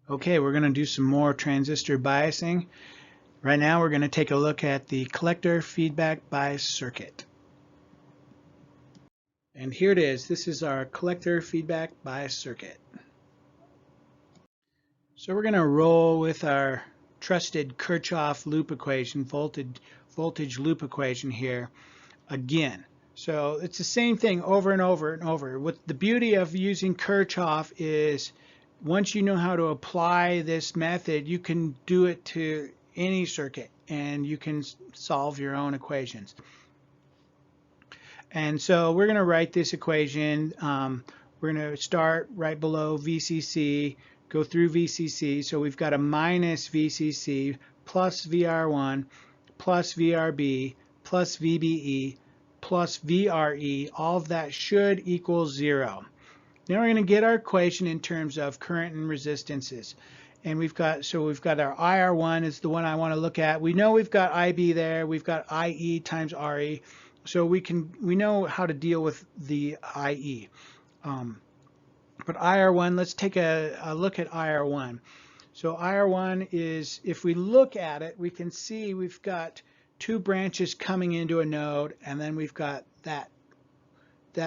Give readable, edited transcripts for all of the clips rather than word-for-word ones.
Okay, we're going to do some more transistor biasing. Right now we're going to take a look at the collector feedback bias circuit. And here it is. This is our collector feedback bias circuit. So we're going to roll with our trusted Kirchhoff loop equation, voltage loop equation here again. So it's the same thing over and over and over. What the beauty of using Kirchhoff is once you know how to apply this method, you can do it to any circuit and you can solve your own equations. And so we're going to write this equation. We're going to start right below VCC, go through VCC. So we've got a minus VCC plus VR1 plus VRB plus VBE plus VRE. All of that should equal 0. Now we're going to get our equation in terms of current and resistances. And we've got our IR1 is the one I want to look at. We know we've got IB there. We've got IE times RE. So we know how to deal with the IE. But IR1, let's take a look at IR1. So IR1 is, if we look at it, we can see we've got two branches coming into a node, and then we've got that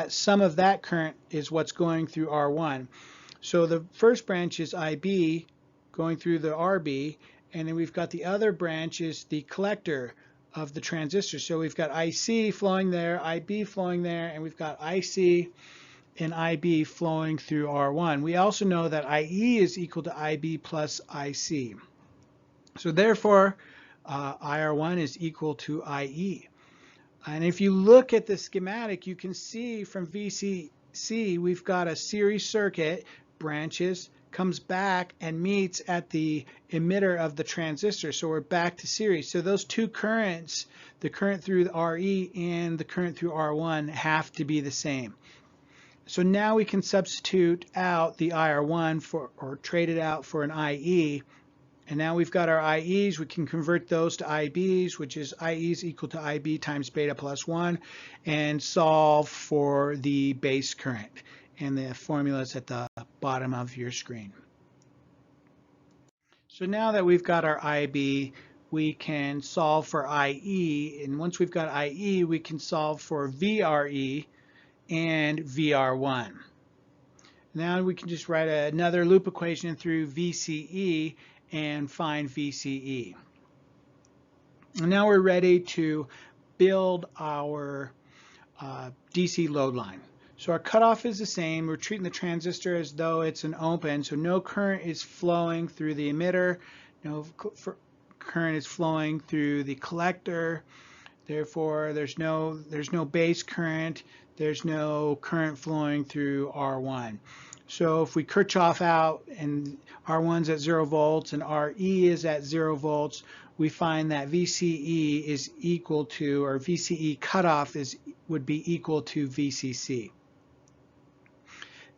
sum of that current is what's going through R1. So the first branch is IB going through the RB, and then we've got the other branch is the collector of the transistor. So we've got IC flowing there, IB flowing there, and we've got IC and IB flowing through R1. We also know that IE is equal to IB plus IC. So therefore, IR1 is equal to IE. And if you look at the schematic, you can see from VCC, we've got a series circuit, branches, comes back and meets at the emitter of the transistor. So we're back to series. So those two currents, the current through the RE and the current through R1, have to be the same. So now we can substitute out the IR1 or trade it out for an IE. And now we've got our IEs. We can convert those to IBs, which is IEs equal to IB times beta plus 1, and solve for the base current. And the formula is at the bottom of your screen. So now that we've got our IB, we can solve for IE. And once we've got IE, we can solve for VRE and VR1. Now we can just write another loop equation through VCE and find VCE. And now we're ready to build our DC load line. So our cutoff is the same. We're treating the transistor as though it's an open, so no current is flowing through the emitter, no current is flowing through the collector. Therefore, there's no base current, there's no current flowing through R1. So if we Kirchhoff out and R1's at 0 volts and RE is at 0 volts, we find that VCE is equal to, or VCE cutoff would be equal to VCC.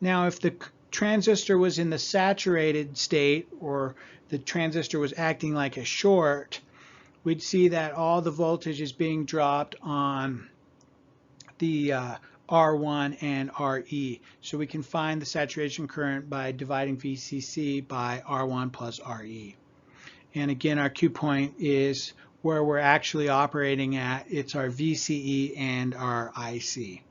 Now if the transistor was in the saturated state, or the transistor was acting like a short, we'd see that all the voltage is being dropped on the R1 and RE. So we can find the saturation current by dividing VCC by R1 plus RE. And again, our Q point is where we're actually operating at. It's our VCE and our IC.